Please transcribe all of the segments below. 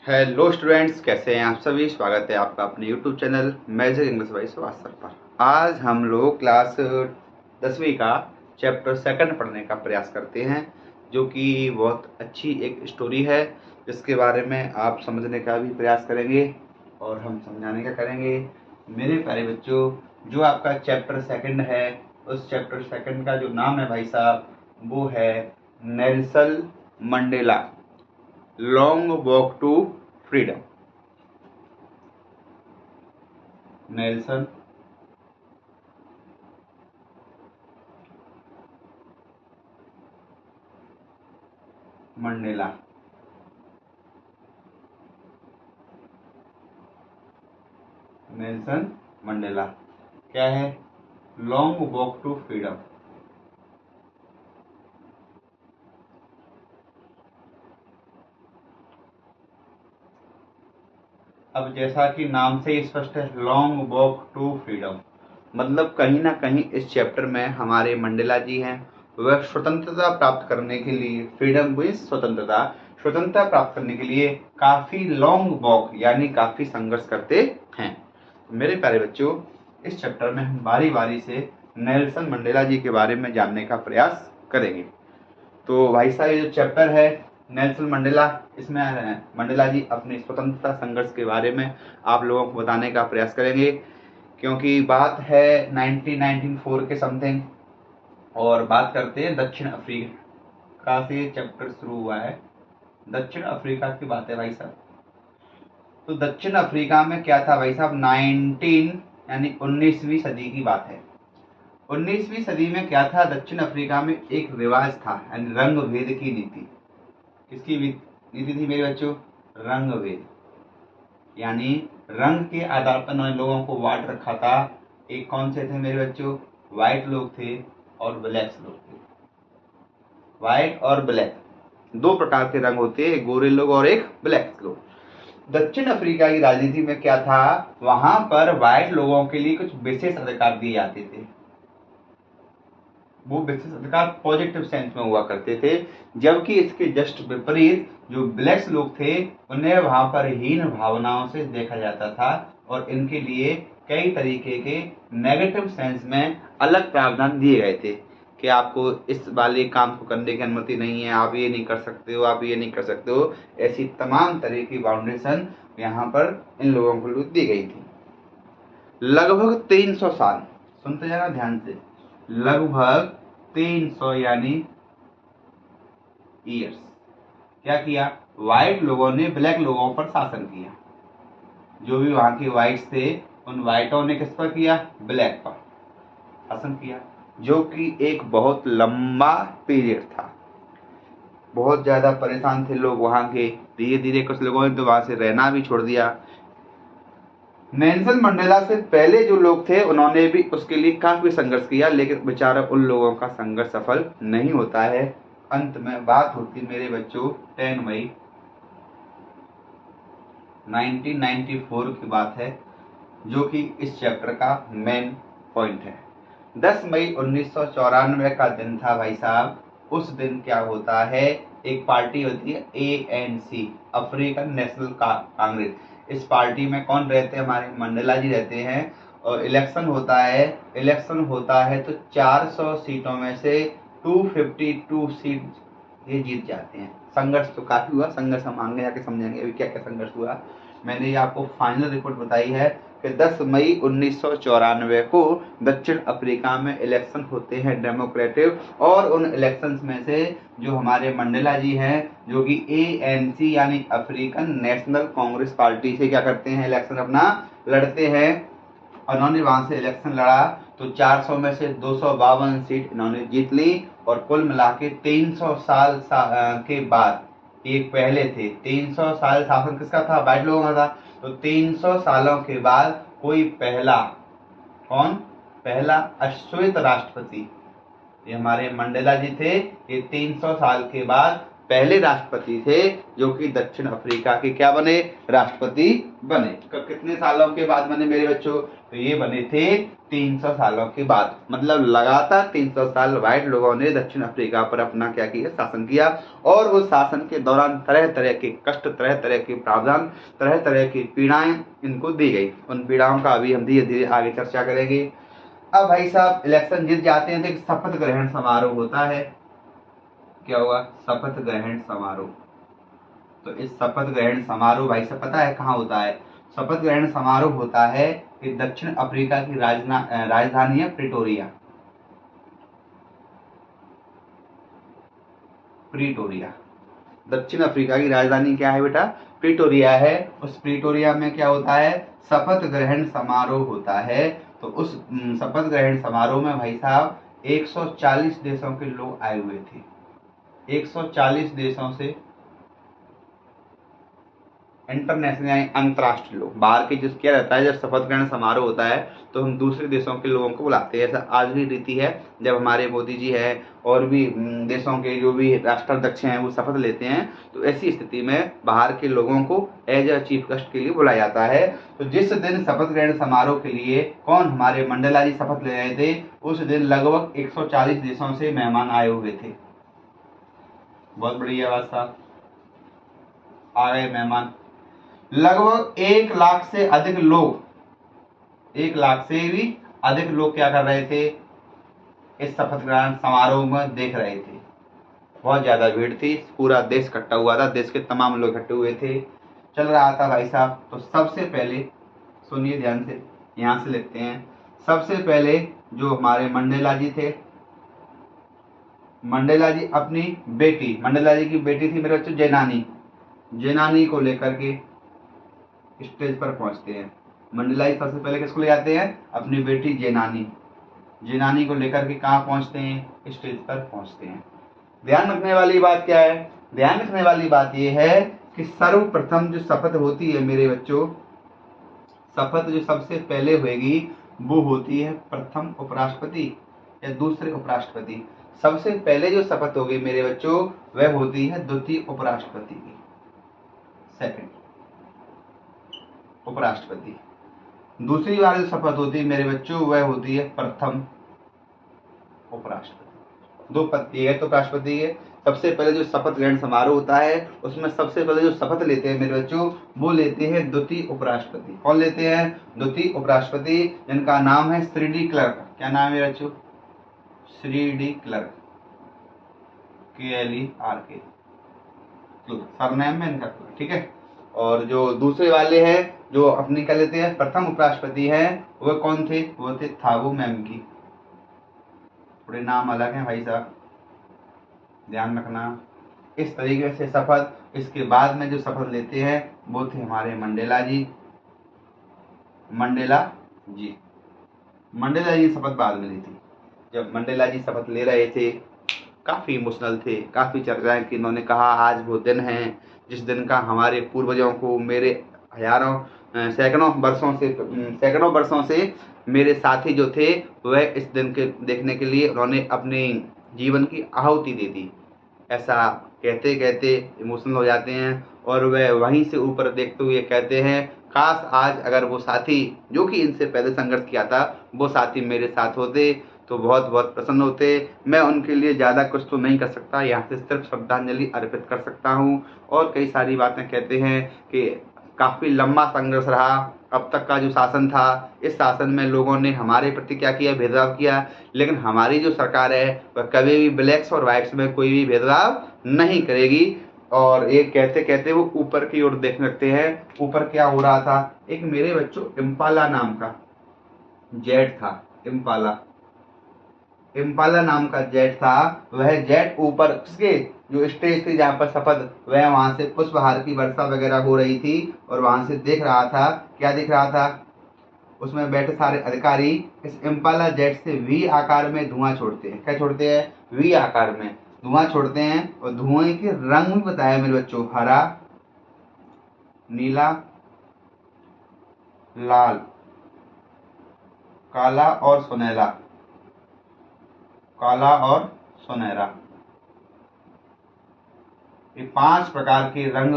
Hello students, कैसे हैं आप सभी। स्वागत है आपका अपने YouTube channel magic English by Subhash sir पर। आज हम लोग क्लास 10वीं का चैप्टर 2 पढ़ने का प्रयास करते हैं, जो कि बहुत अच्छी एक स्टोरी है, जिसके बारे में आप समझने का भी प्रयास करेंगे और हम समझाने का करेंगे। मेरे प्यारे बच्चों, जो आपका चैप्टर 2 है, उस चैप्टर 2 का जो नाम है भाई साहब, वो है Nelson Mandela long walk to freedom. Nelson Mandela Nelson Mandela क्या है? Long walk to freedom. अब जैसा कि नाम से ही स्पष्ट है, लॉन्ग वॉक टू फ्रीडम, मतलब कहीं ना कहीं इस चैप्टर में हमारे मंडेला जी हैं, वह स्वतंत्रता प्राप्त करने के लिए, फ्रीडम मीन्स स्वतंत्रता प्राप्त करने के लिए काफी लॉन्ग वॉक यानी काफी संघर्ष करते हैं। मेरे प्यारे बच्चों, इस चैप्टर में हम बारी बारी से नेल्सन मंडेला जी के बारे में जानने का प्रयास करेंगे। तो भाई साहब, ये जो चैप्टर है नेल्सन मंडेला, इसमें मंडेला जी अपने स्वतंत्रता संघर्ष के बारे में आप लोगों को बताने का प्रयास करेंगे, क्योंकि बात है 1994 के समथिंग, और बात करते हैं दक्षिण अफ्रीका से चैप्टर शुरू हुआ है। दक्षिण अफ्रीका की बात है भाई साहब। तो दक्षिण अफ्रीका में क्या था भाई साहब? 19वीं सदी की बात है। 19वीं सदी में क्या था? दक्षिण अफ्रीका में एक रिवाज था, यानी रंग भेद की नीति। किसकी नीति थी मेरे बच्चों? रंग भेद, यानी रंग के आधार पर उन्होंने लोगों को बांट रखा था। एक कौन से थे मेरे बच्चों? व्हाइट लोग थे और ब्लैक लोग थे। व्हाइट और ब्लैक दो प्रकार के रंग होते हैं, एक गोरे लोग और एक ब्लैक लोग। दक्षिण अफ्रीका की राजनीति में क्या था? वहां पर व्हाइट लोगों के लिए कुछ विशेष अधिकार दिए जाते थे। वो विशेष अधिकार पॉजिटिव सेंस में हुआ करते थे, जबकि इसके जस्ट विपरीत जो ब्लैक्स लोग थे, उन्हें वहां पर हीन भावनाओं से देखा जाता था और इनके लिए कई तरीके के नेगेटिव सेंस में अलग प्रावधान दिए गए थे कि आपको इस वाले काम को करने की अनुमति नहीं है, आप ये नहीं कर सकते हो, आप ये नहीं कर सकते हो। ऐसी तमाम तरह की बाउंडेशन यहाँ पर इन लोगों को दी गई थी। लगभग 300 साल, सुनते जाना ध्यान से, लगभग 300 यानी ईयर्स क्या किया? व्हाइट लोगों ने ब्लैक लोगों पर शासन किया। जो भी वहां के व्हाइट्स थे, उन व्हाइटों ने किस पर किया? ब्लैक पर शासन किया, जो कि एक बहुत लंबा पीरियड था। बहुत ज्यादा परेशान थे लोग वहां के। धीरे धीरे कुछ लोगों ने तो वहां से रहना भी छोड़ दिया। नेल्सन मंडेला से पहले जो लोग थे, उन्होंने भी उसके लिए काफी संघर्ष किया, लेकिन बेचारा उन लोगों का संघर्ष सफल नहीं होता है। अंत में बात होती मेरे बच्चों 10 मई 1994 की बात है, जो कि इस चैप्टर का मेन पॉइंट है। 10 मई 1994 का दिन था भाई साहब। उस दिन क्या होता है? एक पार्टी होती है ANC, अफ्रीकन नेशनल कांग्रेस। इस पार्टी में कौन रहते हैं? हमारे मंडेला जी रहते हैं। और इलेक्शन होता है तो 400 सीटों में से 252 सीट ये जीत जाते हैं। संघर्ष तो काफी हुआ, संघर्ष हम आगे जाके समझेंगे अभी क्या क्या संघर्ष हुआ। मैंने ये आपको फाइनल रिपोर्ट बताई है कि 10 मई 1994 को दक्षिण अफ्रीका में इलेक्शन होते हैं डेमोक्रेटिक, और उन इलेक्शंस में से जो हमारे मंडेला जी हैं, जो कि ANC यानी अफ्रीकन नेशनल कांग्रेस पार्टी से क्या करते हैं? इलेक्शन अपना लड़ते हैं। उन्होंने वहां से इलेक्शन लड़ा तो 400 में से 252 सीट इन्होंने जीत ली, और कुल मिला के 300 साल के बाद, एक पहले थे 300 साल शासन किसका था? व्हाइट लोगों का था। तो 300 सालों के बाद कोई कौन पहला अश्वेत राष्ट्रपति, ये हमारे मंडेला जी थे। ये 300 साल के बाद पहले राष्ट्रपति थे जो कि दक्षिण अफ्रीका के क्या बने, राष्ट्रपति बने। कितने सालों के बाद बने मेरे बच्चों, तो ये बने थे 300 सालों के बाद। मतलब लगातार 300 साल व्हाइट लोगों ने दक्षिण अफ्रीका पर अपना क्या किया, शासन किया। और उस शासन के दौरान तरह तरह के कष्ट, तरह तरह के प्रावधान, तरह तरह की पीड़ाएं इनको दी गई। उन पीड़ाओं का अभी हम धीरे धीरे आगे चर्चा करेंगे। अब भाई साहब इलेक्शन जीत जाते हैं तो एक शपथ ग्रहण समारोह होता है। क्या हुआ, शपथ ग्रहण समारोह। तो इस शपथ ग्रहण समारोह भाई साहब पता है कहाँ होता है, शपथ ग्रहण समारोह होता है कि दक्षिण अफ्रीका की राजधानी है प्रिटोरिया। प्रिटोरिया दक्षिण अफ्रीका की राजधानी क्या है बेटा, प्रिटोरिया है। उस प्रिटोरिया में क्या होता है, शपथ ग्रहण समारोह होता है। तो उस शपथ ग्रहण समारोह में भाई साहब 140 देशों के लोग आए हुए थे। 140 देशों से, इंटरनेशनल यानी अंतर्राष्ट्रीय लोग। बाहर के जिस क्या रहता है, जब शपथ ग्रहण समारोह होता है तो हम दूसरे देशों के लोगों को बुलाते हैं। ऐसा आज भी रीति है, जब हमारे मोदी जी है और भी देशों के जो भी राष्ट्राध्यक्ष हैं वो शपथ लेते हैं, तो ऐसी स्थिति में बाहर के लोगों को एज अ चीफ गेस्ट के लिए बुलाया जाता है। तो जिस दिन शपथ ग्रहण समारोह के लिए कौन, हमारे मंडेला जी शपथ ले रहे थे, उस दिन लगभग 140 देशों से मेहमान आए हुए थे। बहुत बढ़िया बात साहब, आ गए मेहमान। लगभग 1 लाख से अधिक लोग, 1 लाख से भी अधिक लोग क्या कर रहे थे, इस शपथ ग्रहण समारोह में देख रहे थे। बहुत ज्यादा भीड़ थी, पूरा देश इकट्ठा हुआ था, देश के तमाम लोग इकट्ठे हुए थे, चल रहा था भाई साहब। तो सबसे पहले सुनिए ध्यान से, यहां से लिखते हैं। सबसे पहले जो हमारे मंडेला जी थे, मंडेला जी अपनी बेटी, मंडेला जी की बेटी थी मेरे बच्चों जेनानी, जेनानी को लेकर के स्टेज पर पहुंचते हैं। मंडेला जी सबसे पहले किसको ले जाते हैं, अपनी बेटी जेनानी, जेनानी को लेकर के कहाँ पहुंचते हैं, स्टेज पर पहुंचते हैं। ध्यान रखने वाली बात क्या है, ध्यान रखने वाली बात यह है कि सर्वप्रथम जो शपथ होती है मेरे बच्चों, शपथ जो सबसे पहले होगी वो होती है प्रथम उपराष्ट्रपति या दूसरे उपराष्ट्रपति। सबसे पहले जो शपथ होगी मेरे बच्चों वह होती है द्वितीय उपराष्ट्रपति की, सेकंड उपराष्ट्रपति। दूसरी बार जो शपथ होती है मेरे बच्चों वह होती है प्रथम उपराष्ट्रपति। दो पद है तो उपराष्ट्रपति है। सबसे पहले जो शपथ ग्रहण समारोह होता है उसमें सबसे पहले जो शपथ लेते हैं मेरे बच्चों वो लेते हैं द्वितीय उपराष्ट्रपति। कौन लेते हैं, द्वितीय उपराष्ट्रपति, जिनका नाम है श्री डी क्लर्क। क्या नाम है मेरे बच्चों, Shri de Klerk, KLERK, surname में इनका, ठीक है। और जो दूसरे वाले हैं जो अपनी क्या लेते हैं, प्रथम उपराष्ट्रपति हैं, वो कौन थे, वो थे थाबू मैमकी। थोड़े नाम अलग हैं भाई साहब, ध्यान रखना। इस तरीके से शपथ, इसके बाद में जो शपथ लेते हैं वो थे हमारे मंडेला जी, मंडेला जी, मंडेला जी शपथ बाद में ली थी। जब मंडेला जी शपथ ले रहे थे काफी इमोशनल थे, काफी चर्चाएं की। इन्होंने कहा आज वो दिन है जिस दिन का हमारे पूर्वजों को, मेरे हजारों सैकड़ों वर्षों से मेरे साथी जो थे वह इस दिन के देखने के लिए उन्होंने अपने जीवन की आहुति दे दी। ऐसा कहते कहते इमोशनल हो जाते हैं और वह वहीं से ऊपर देखते हुए कहते हैं काश आज अगर वो साथी जो कि इनसे पहले संघर्ष किया था वो साथी मेरे साथ होते तो बहुत बहुत प्रसन्न होते। मैं उनके लिए ज़्यादा कुछ तो नहीं कर सकता, यहाँ से सिर्फ श्रद्धांजलि अर्पित कर सकता हूँ। और कई सारी बातें कहते हैं कि काफ़ी लंबा संघर्ष रहा, अब तक का जो शासन था इस शासन में लोगों ने हमारे प्रति क्या किया, भेदभाव किया, लेकिन हमारी जो सरकार है वह कभी भी ब्लैक्स और वाइट्स में कोई भी भेदभाव नहीं करेगी। और ये कहते कहते वो ऊपर की ओर देखने लगते हैं। ऊपर क्या हो रहा था, एक मेरे बच्चों इम्पाला नाम का जेट था, इम्पाला नाम का जेट था। वह जेट ऊपर उसके जो स्टेज थी जहाँ पर शपथ, वह वहां से पुष्पहार की वर्षा वगैरह हो रही थी और वहां से देख रहा था। क्या दिख रहा था, उसमें बैठे सारे अधिकारी इस इम्पाला जेट से वी आकार में धुआं छोड़ते हैं। क्या छोड़ते हैं, वी आकार में धुआं छोड़ते हैं। और धुएं के रंग भी बताया मेरे बच्चों, हरा, नीला, लाल, काला और सुनहरा, काला और सुनहरा। ये 5 प्रकार के रंग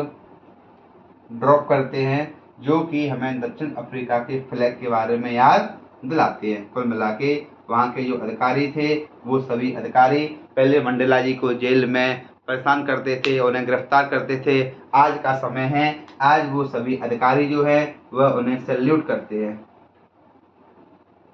ड्रॉप करते हैं जो कि हमें दक्षिण अफ्रीका के फ्लैग के बारे में याद दिलाते हैं। कुल मिला के वहाँ के जो अधिकारी थे वो सभी अधिकारी पहले मंडेला जी को जेल में परेशान करते थे, उन्हें गिरफ्तार करते थे। आज का समय है, आज वो सभी अधिकारी जो है वह उन्हें सैल्यूट करते हैं।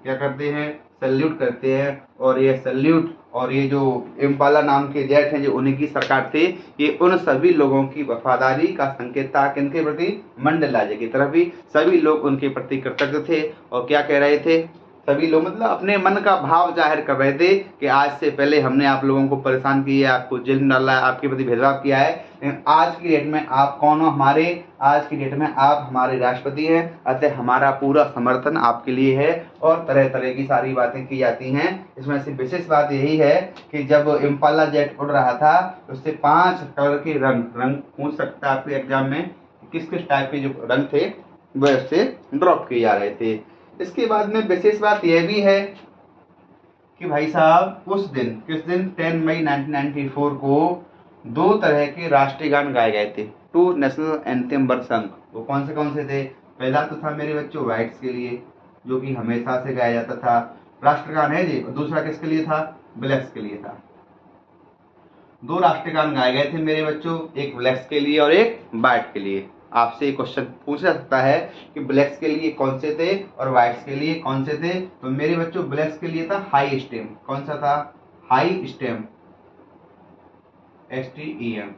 क्या करते हैं? सैल्यूट करते हैं। और ये सैल्यूट और ये जो इम्पाला नाम के जेट हैं जो उन्हीं की सरकार थी, ये उन सभी लोगों की वफादारी का संकेत था। किनके प्रति? मंडेला जी की तरफ भी सभी लोग उनके प्रति कृतज्ञ थे। और क्या कह रहे थे सभी लोग? मतलब अपने मन का भाव जाहिर कर रहे थे कि आज से पहले हमने आप लोगों को परेशान किया, आपको जेल में डाला है, आपके प्रति भेदभाव किया है, लेकिन आज की डेट में आप कौन हो? आज की डेट में आप हमारे राष्ट्रपति हैं, अतः हमारा पूरा समर्थन आपके लिए है। और तरह तरह की सारी बातें की जाती हैं। इसमें से विशेष बात यही है कि जब इम्पाला जेट उड़ रहा था उससे 5 कलर के रंग पूछ सकता है आपके एग्जाम में, किस किस टाइप के जो रंग थे वह उससे ड्रॉप किए जा रहे थे। इसके बाद में विशेष बात यह भी है कि भाई साहब उस दिन, किस दिन? 10 मई 1994 को 2 तरह के राष्ट्रीय गान गाए गए थे। 2 नेशनल एंथम वर संग। वो कौन से थे? पहला तो था मेरे बच्चों व्हाइट्स के लिए, जो कि हमेशा से गाया जाता था, राष्ट्रगान है जी। और दूसरा किसके लिए था? ब्लैक्स के लिए था। 2 राष्ट्रगान गाए गए थे मेरे बच्चों, एक ब्लैक्स के लिए और एक व्हाइट के लिए। आपसे एक क्वेश्चन पूछा सकता है कि ब्लैक्स के लिए कौन से थे और व्हाइट्स के लिए कौन से थे? तो मेरे बच्चों ब्लैक्स के लिए था हाई स्टेम। कौन सा था? High stem, STEM।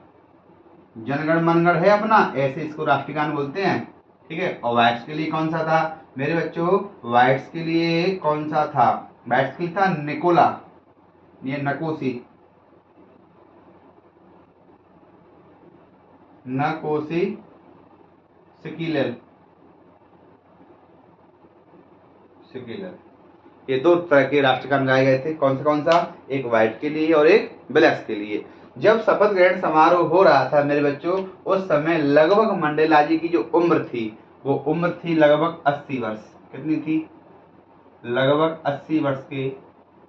जनगण मनगढ़ है अपना, ऐसे इसको राष्ट्रगान बोलते हैं, ठीक है। और व्हाइट्स के लिए कौन सा था मेरे बच्चों? व्हाइट्स के लिए कौन सा था? व्हाइट्स के लिए था निकोला, ये नकोसी सिकिलर। ये 2 तरह के राष्ट्रगान गाए गए थे। कौन सा? एक व्हाइट के लिए और एक ब्लैक्स के लिए। जब शपथ ग्रहण समारोह हो रहा था मेरे बच्चों, उस समय लगभग मंडेला जी की जो उम्र थी वो उम्र थी लगभग 80 वर्ष। कितनी थी? लगभग 80 वर्ष के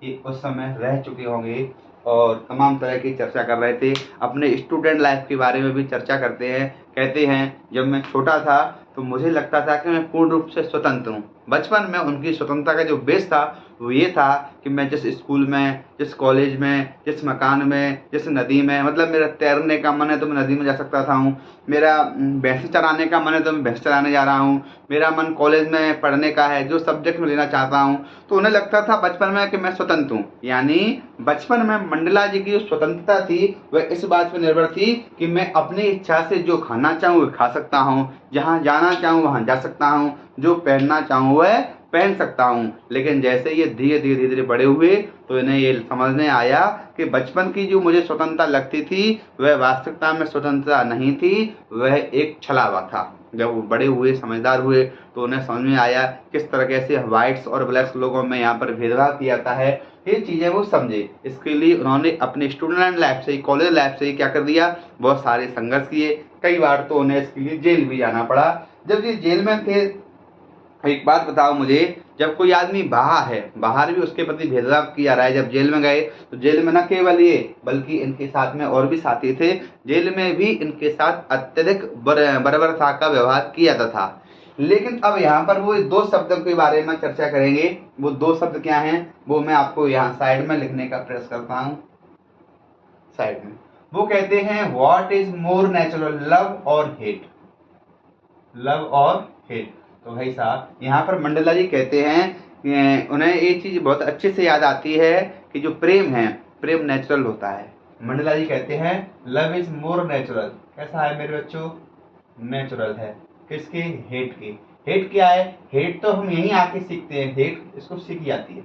ये उस समय रह चुके होंगे और तमाम तरह की चर्चा कर रहे थे। अपने स्टूडेंट लाइफ के बारे में भी चर्चा करते हैं। कहते हैं जब मैं छोटा था तो मुझे लगता था कि मैं पूर्ण रूप से स्वतंत्र हूँ। बचपन में उनकी स्वतंत्रता का जो बेस था वो ये था कि मैं जिस स्कूल में, जिस कॉलेज में, जिस मकान में, जिस नदी में, मतलब मेरा तैरने का मन है तो मैं नदी में जा सकता था हूँ, मेरा भैंस चराने का मन है तो मैं भैंस चराने जा रहा हूँ, मेरा मन कॉलेज में पढ़ने का है, जो सब्जेक्ट में लेना चाहता हूँ। तो उन्हें लगता था बचपन में कि मैं स्वतंत्र हूँ। यानी बचपन में मंडेला जी की जो स्वतंत्रता थी वह इस बात पर निर्भर थी कि मैं अपनी इच्छा से जो खाना चाहूँ वह खा सकता हूँ, जहाँ जाना चाहूँ वहाँ जा सकता हूँ, जो पहनना चाहूँ वह पहन सकता हूँ। लेकिन जैसे ये धीरे धीरे बड़े हुए तो इन्हें ये समझने आया कि बचपन की जो मुझे स्वतंत्रता लगती थी वह वास्तविकता में स्वतंत्रता नहीं थी, वह एक छलावा था। जब वो बड़े हुए, समझदार हुए तो उन्हें समझ में आया किस तरह से व्हाइट्स और ब्लैक्स लोगों में यहाँ पर भेदभाव किया जाता है। ये चीज़ें वो समझे। इसके लिए उन्होंने अपने स्टूडेंट लाइफ से ही, कॉलेज लाइफ से ही क्या कर दिया, बहुत सारे संघर्ष किए। कई बार तो उन्हें इसके लिए जेल भी जाना पड़ा। जब ये जेल में थे, एक बात बताओ मुझे, जब कोई आदमी बाहर भी उसके प्रति भेदभाव किया रहा है, जब जेल में गए तो जेल में न केवल ये बल्कि इनके साथ में और भी साथी थे, जेल में भी इनके साथ अत्यधिक बर्बरता का व्यवहार किया जाता था। लेकिन अब यहाँ पर वो 2 शब्दों के बारे में चर्चा करेंगे। वो 2 शब्द क्या हैं वो मैं आपको यहाँ साइड में लिखने का प्रयास करता हूँ। साइड में वो कहते हैं what is more natural, love और हेट। लव और हेट। तो भाई साहब यहाँ पर मंडेला जी कहते हैं उन्हें ये चीज बहुत अच्छे से याद आती है कि जो प्रेम है, प्रेम नेचुरल होता है। मंडेला जी कहते हैं लव इज मोर नेचुरल। कैसा है मेरे बच्चों? नेचुरल है। किसके? हेट के। हेट क्या है? हेट तो हम यहीं आके सीखते हैं, हेट इसको सीख जाती है।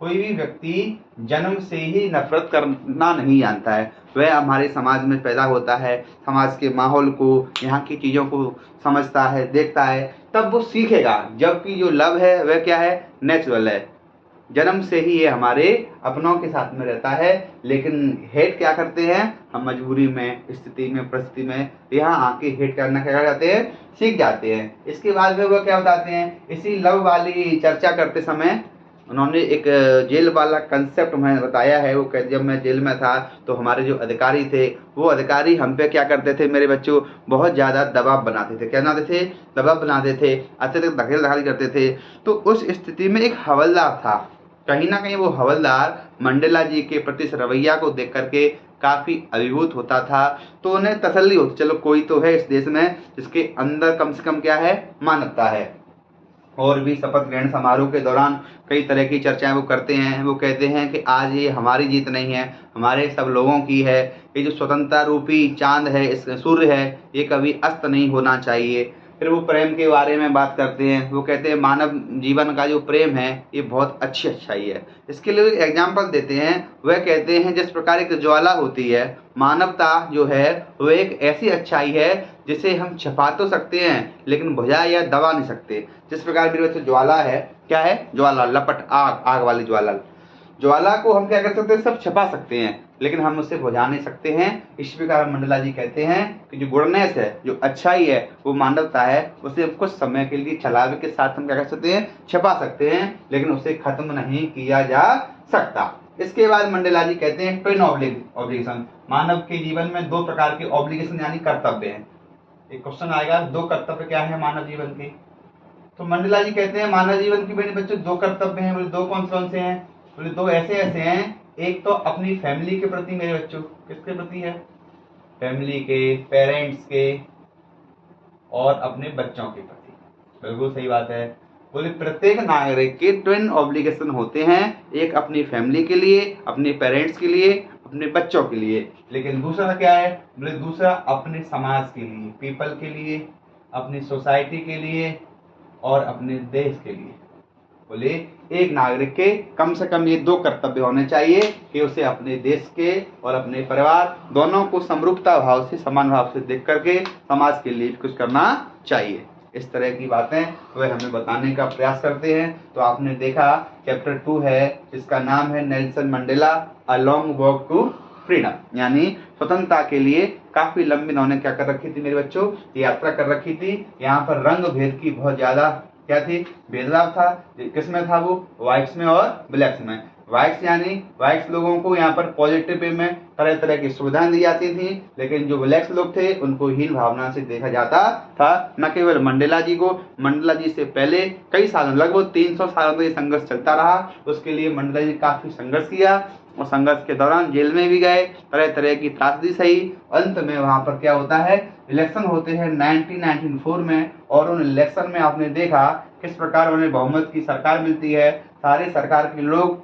कोई भी व्यक्ति जन्म से ही नफरत करना नहीं जानता है, वह हमारे समाज में पैदा होता है, समाज के माहौल को, यहाँ की चीज़ों को समझता है, देखता है, तब वो सीखेगा। जबकि जो लव है वह क्या है? नेचुरल है। जन्म से ही ये हमारे अपनों के साथ में रहता है। लेकिन हेट क्या करते हैं हम? मजबूरी में, स्थिति में, परिस्थिति में यहाँ आके हेट करना क्या कर जाते हैं? सीख जाते हैं। इसके बाद में वो क्या बताते हैं? इसी लव वाली चर्चा करते समय उन्होंने एक जेल वाला कंसेप्ट हमें बताया है। वो जब मैं जेल में था तो हमारे जो अधिकारी थे, वो अधिकारी हम पे क्या करते थे मेरे बच्चों, बहुत ज़्यादा दबाव बनाते थे। क्या बनाते थे? दबाव बनाते थे, अत्यधिक धकेल धखाल करते थे। तो उस स्थिति में एक हवलदार था, कहीं ना कहीं वो हवलदार मंडेला जी के प्रति इस रवैया को देख करके काफ़ी अभिभूत होता था। तो उन्हें तसल्ली होती, चलो कोई तो है इस देश में जिसके अंदर कम से कम क्या है, मानवता है। और भी शपथ ग्रहण समारोह के दौरान कई तरह की चर्चाएं वो करते हैं। वो कहते हैं कि आज ये हमारी जीत नहीं है, हमारे सब लोगों की है। ये जो स्वतंत्रता रूपी चांद है, इस सूर्य है, ये कभी अस्त नहीं होना चाहिए। फिर वो प्रेम के बारे में बात करते हैं। वो कहते हैं मानव जीवन का जो प्रेम है ये बहुत अच्छी अच्छाई है। इसके लिए एक एग्जाम्पल देते हैं। वह कहते हैं जिस प्रकार एक ज्वाला होती है, मानवता जो है वो एक ऐसी अच्छाई है जिसे हम छिपा तो सकते हैं लेकिन बुझा या दबा नहीं सकते। जिस प्रकार मेरे बच्चे ज्वाला है, क्या है? ज्वाला, लपट, आग, आग वाली ज्वाला। ज्वाला को हम क्या कर सकते हैं? सब छिपा सकते हैं लेकिन हम उसे बुझा नहीं सकते हैं। इस प्रकार मंडेला जी कहते हैं कि जो गुडनेस है, जो अच्छाई है, वो मानवता है, उसे हम कुछ समय के लिए छलावे के साथ हम क्या कर सकते हैं? छिपा सकते हैं लेकिन उसे खत्म नहीं किया जा सकता। इसके बाद मंडेला जी कहते हैं ट्विन ऑब्लिगेशन। मानव के जीवन में दो प्रकार के ऑब्लिगेशन यानी कर्तव्य हैं। एक क्वेश्चन आएगा, दो कर्तव्य क्या है मानव जीवन के? तो मंडेला जी कहते हैं मानव जीवन के मेरे बच्चों दो कर्तव्य हैं। बोले दो कौन से हैं? बोले दो ऐसे ऐसे हैं। एक तो अपनी फैमिली के प्रति मेरे बच्चों, किसके प्रति है? फैमिली के, पेरेंट्स के और अपने बच्चों के प्रति। बिल्कुल सही बात है। बोले प्रत्येक नागरिक के ट्विन ऑब्लिगेशन होते हैं, एक अपनी फैमिली के लिए, अपने पेरेंट्स के लिए, अपने बच्चों के लिए। लेकिन दूसरा क्या है? बोले दूसरा अपने समाज के लिए, पीपल के लिए, अपनी सोसाइटी के लिए और अपने देश के लिए। बोले एक नागरिक के कम से कम ये दो कर्तव्य होने चाहिए कि उसे अपने देश के और अपने परिवार दोनों को समरूपता भाव से, समान भाव से देख करके समाज के लिए कुछ करना चाहिए। इस तरह की बातें वह हमें बताने का प्रयास करते हैं। तो आपने देखा चैप्टर 2 है जिसका नाम है Nelson Mandela a long walk to freedom, यानी स्वतंत्रता के लिए काफी लंबी इन्होंने क्या कर रखी थी मेरे बच्चों? यात्रा कर रखी थी। यहाँ पर रंग भेद की बहुत ज्यादा क्या थी? भेदभाव था। किसमें था वो? व्हाइट्स में और ब्लैक्स में। व्हाइट्स यानी व्हाइट्स लोगों को यहाँ पर पॉजिटिव वे में तरह तरह की सुविधाएं दी जाती थी, लेकिन जो ब्लैक्स लोग थे उनको हीन भावना से देखा जाता था। न केवल मंडेला जी को, मंडेला जी से पहले कई सालों, लगभग 300 सालों तक ये संघर्ष चलता रहा। उसके लिए मंडेला जी काफी संघर्ष किया और संघर्ष के दौरान जेल में भी गए, तरह तरह की त्रासदी सही। अंत में वहां पर क्या होता है? इलेक्शन होते हैं 1994 में, और उन इलेक्शन में आपने देखा किस प्रकार उन्हें बहुमत की सरकार मिलती है। सारे सरकार के लोग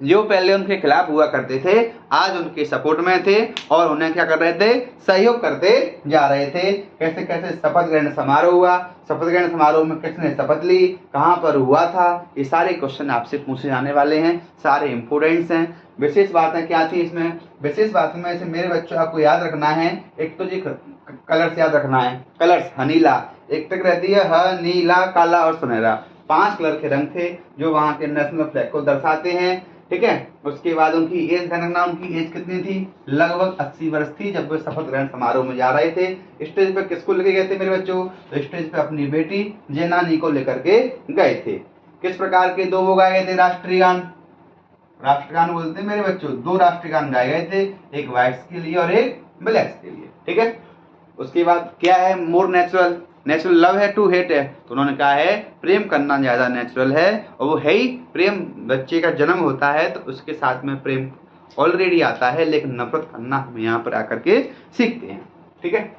जो पहले उनके खिलाफ हुआ करते थे आज उनके सपोर्ट में थे और उन्हें क्या कर रहे थे? सहयोग करते जा रहे थे। कैसे कैसे शपथ ग्रहण समारोह हुआ, शपथ ग्रहण समारोह में किसने शपथ ली, कहाँ पर हुआ था, ये सारे क्वेश्चन आपसे पूछे जाने वाले हैं, सारे इंपोर्टेंट्स हैं। विशेष बातें क्या थी इसमें? विशेष बातें में से मेरे बच्चों आपको याद रखना है, एक तो जी कलर्स याद रखना है। कलर्स हनीला, एक तक रहती है ह, नीला, काला और सुनहरा। 5 कलर के रंग थे जो वहां के नेशनल फ्लैग को दर्शाते हैं। ठीक है, उसके बाद उनकी एज गणना, उनकी एज कितनी थी? लगभग 80 वर्ष थी जब वे शपथ ग्रहण समारोह में जा रहे थे। स्टेज पर किसको लेके गए थे मेरे बच्चों? तो स्टेज पे अपनी बेटी जेनानी को लेकर के गए थे। किस प्रकार के दो वो गाए गए थे राष्ट्रीय गान? राष्ट्रगान बोलते हैं मेरे बच्चों, 2 राष्ट्रगान गाए गए थे, एक व्हाइट्स के लिए और एक ब्लैक्स के लिए। ठीक है, उसके बाद क्या है? मोर नेचुरल, नेचुरल लव है टू हेट है, तो उन्होंने कहा है प्रेम करना ज्यादा नेचुरल है, और वो है ही प्रेम। बच्चे का जन्म होता है तो उसके साथ में प्रेम ऑलरेडी आता है, लेकिन नफरत करना हम यहाँ पर आकर के सीखते हैं। ठीक है,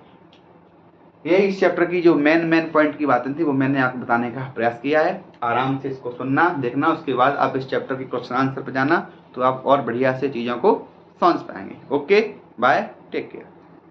ये इस चैप्टर की जो मेन पॉइंट की बातें थी वो मैंने आपको बताने का प्रयास किया है। आराम से इसको सुनना, देखना, उसके बाद आप इस चैप्टर के क्वेश्चन आंसर पर जाना, तो आप और बढ़िया से चीज़ों को समझ पाएंगे। Okay, bye, take care.